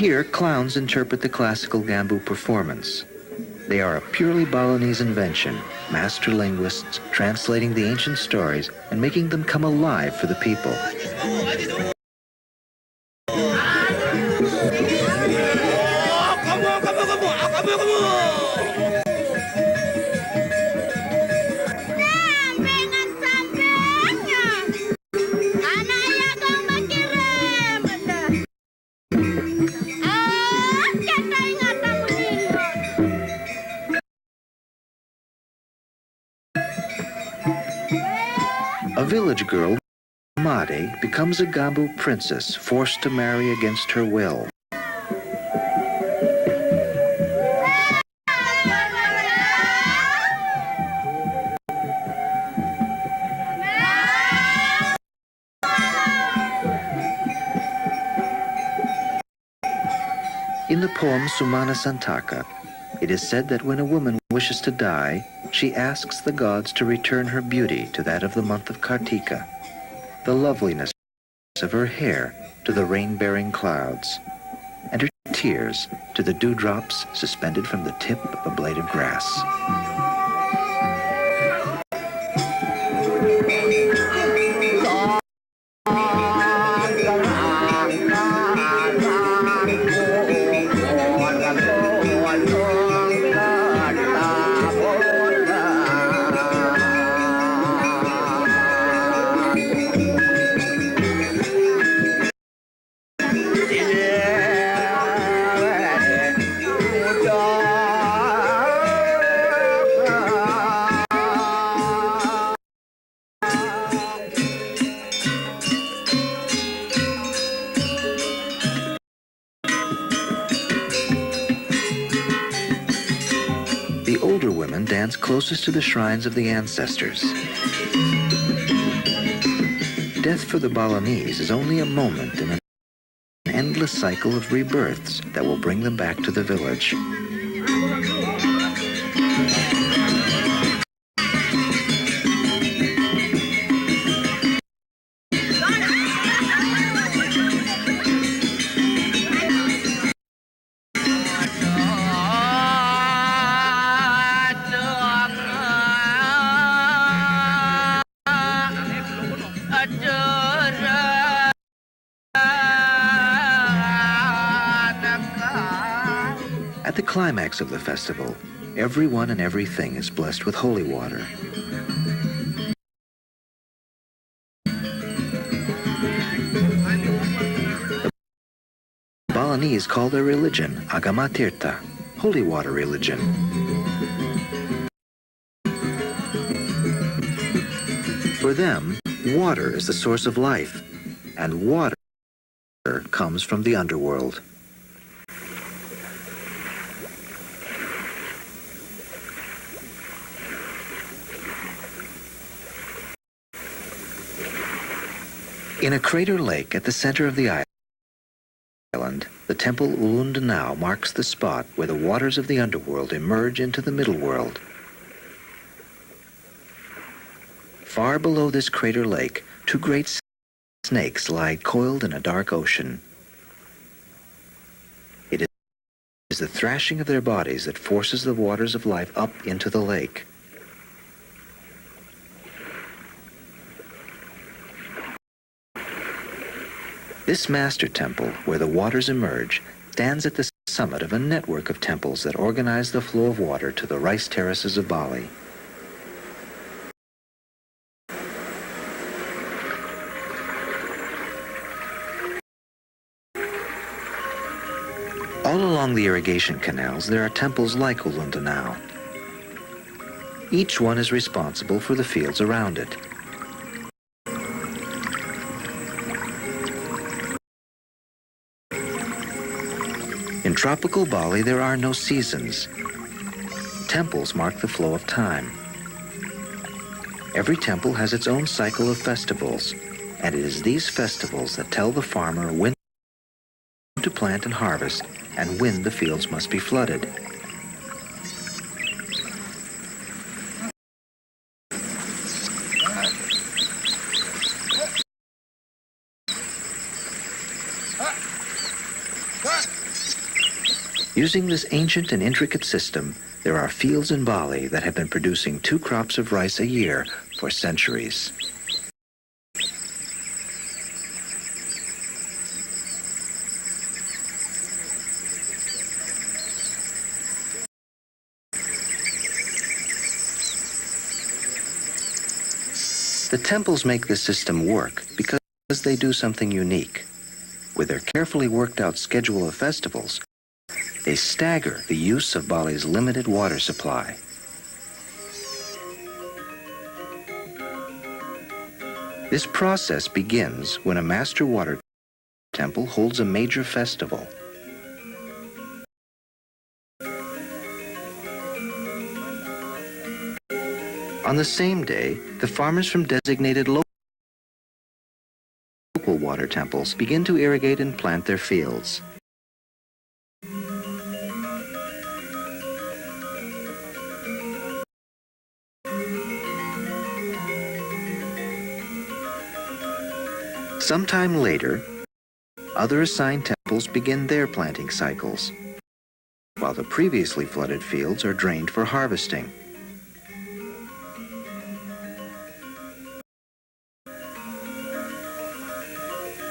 Here, clowns interpret the classical Gambu performance. They are a purely Balinese invention, master linguists translating the ancient stories and making them come alive for the people. A village girl, Made, becomes a Gambu princess forced to marry against her will. In the poem Sumana Santaka, it is said that when a woman wishes to die, she asks the gods to return her beauty to that of the month of Kartika, the loveliness of her hair to the rain-bearing clouds, and her tears to the dewdrops suspended from the tip of a blade of grass. The older women dance closest to the shrines of the ancestors. Death for the Balinese is only a moment in an endless cycle of rebirths that will bring them back to the village. At the climax of the festival, everyone and everything is blessed with holy water. The Balinese call their religion Agama Tirtha, holy water religion. For them, water is the source of life, and water comes from the underworld. In a crater lake at the center of the island, the temple Ulundhanau marks the spot where the waters of the underworld emerge into the middle world. Far below this crater lake, two great snakes lie coiled in a dark ocean. It is the thrashing of their bodies that forces the waters of life up into the lake. This master temple, where the waters emerge, stands at the summit of a network of temples that organize the flow of water to the rice terraces of Bali. All along the irrigation canals, there are temples like Ulundhanau. Each one is responsible for the fields around it. In tropical Bali, there are no seasons. Temples mark the flow of time. Every temple has its own cycle of festivals, and it is these festivals that tell the farmer when to plant and harvest, and when the fields must be flooded. Using this ancient and intricate system, there are fields in Bali that have been producing 2 crops of rice a year for centuries. The temples make this system work because they do something unique. With their carefully worked out schedule of festivals, they stagger the use of Bali's limited water supply. This process begins when a master water temple holds a major festival. On the same day, the farmers from designated local water temples begin to irrigate and plant their fields. Sometime later, other assigned temples begin their planting cycles, while the previously flooded fields are drained for harvesting.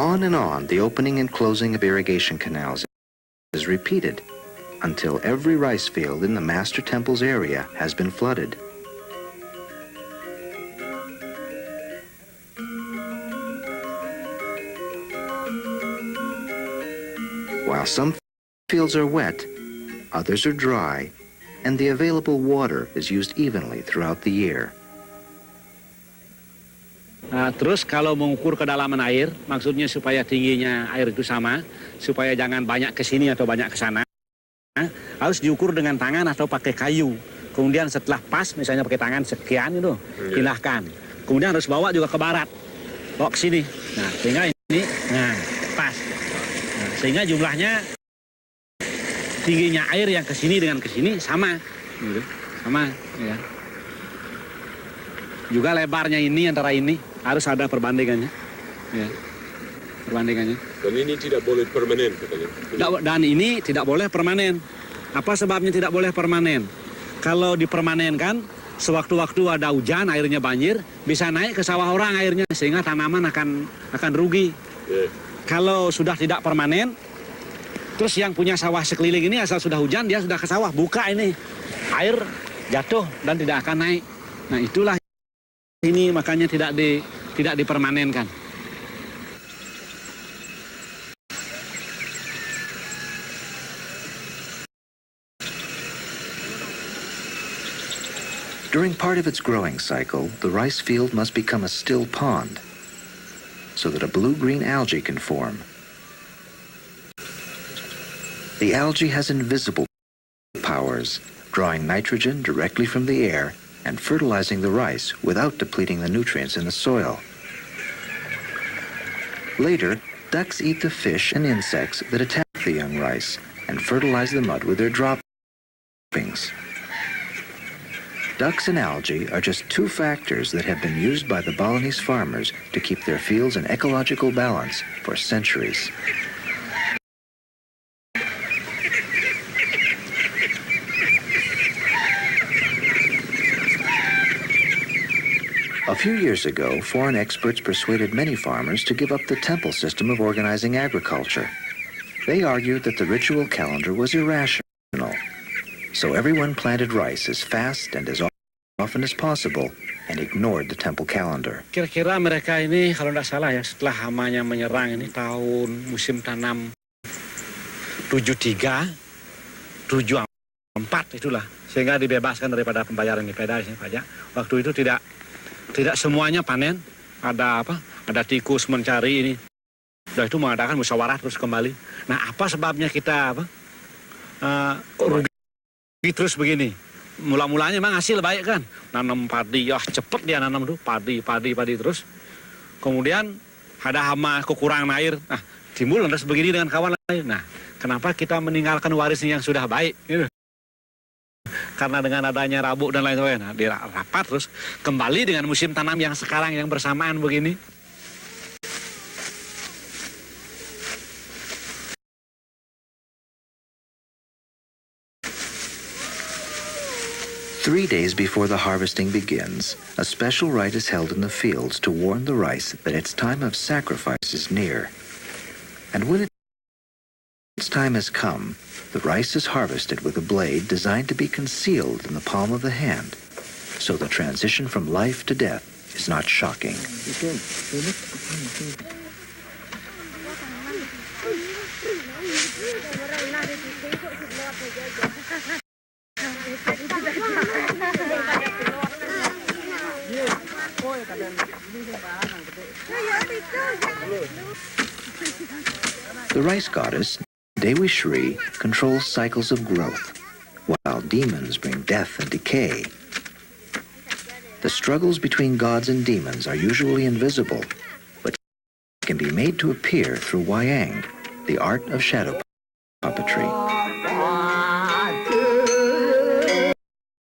On and on, the opening and closing of irrigation canals is repeated until every rice field in the Master Temple's area has been flooded. While some fields are wet, others are dry, and the available water is used evenly throughout the year. Terus kalau mengukur kedalaman air, maksudnya supaya tingginya air itu sama, supaya jangan banyak ke sini atau banyak ke sana, harus diukur dengan tangan atau pakai kayu. Kemudian setelah pas, misalnya pakai tangan sekian itu, pindahkan. Kemudian harus bawa juga ke barat, bawa ke sini. Nah, sehingga ini, nah, pas. Nah, sehingga jumlahnya, tingginya air yang ke sini dengan ke sini sama, gitu. Sama, ya. Juga lebarnya ini antara ini harus ada perbandingannya, ya, perbandingannya. Dan ini tidak boleh permanen katanya. Dan ini tidak boleh permanen. Apa sebabnya tidak boleh permanen? Kalau dipermanenkan, sewaktu-waktu ada hujan, airnya banjir, bisa naik ke sawah orang airnya sehingga tanaman akan rugi. Kalau sudah tidak permanen, terus yang punya sawah sekeliling ini asal sudah hujan dia sudah ke sawah buka ini, air jatuh dan tidak akan naik. Nah itulah. Ini makanya tidak dipermanenkan. During part of its growing cycle, the rice field must become a still pond so that a blue-green algae can form. The algae has invisible powers, drawing nitrogen directly from the air and fertilizing the rice without depleting the nutrients in the soil. Later, ducks eat the fish and insects that attack the young rice and fertilize the mud with their droppings. Ducks and algae are just 2 factors that have been used by the Balinese farmers to keep their fields in ecological balance for centuries. A few years ago, foreign experts persuaded many farmers to give up the temple system of organizing agriculture. They argued that the ritual calendar was irrational, so everyone planted rice as fast and as often as possible and ignored the temple calendar. Kira-kira mereka ini kalau tidak salah ya, setelah hamanya menyerang ini tahun musim tanam 73, 74 itulah, sehingga dibebaskan daripada pembayaran pajak. Waktu itu tidak semuanya panen, ada apa? Ada tikus mencari ini. Sudah itu mengadakan musyawarah terus kembali. Nah, apa sebabnya kita kok rugi terus begini? Mula-mulanya memang hasil baik kan, nanam padi, ya cepet dia nanam tuh padi terus. Kemudian ada hama, kekurangan air. Nah, timbul lantas begini dengan kawan lain. Nah, kenapa kita meninggalkan warisnya yang sudah baik? Gitu. Karena dengan adanya rabuk dan lain sebagainya, nah, dirapat terus kembali dengan musim tanam yang sekarang yang bersamaan begini. 3 days before the harvesting begins, a special rite is held in the fields to warn the rice that its time of sacrifice is near. And when its time has come, the rice is harvested with a blade designed to be concealed in the palm of the hand, so the transition from life to death is not shocking. The rice goddess, Dewi Shri, controls cycles of growth, while demons bring death and decay. The struggles between gods and demons are usually invisible, but can be made to appear through wayang, the art of shadow puppetry.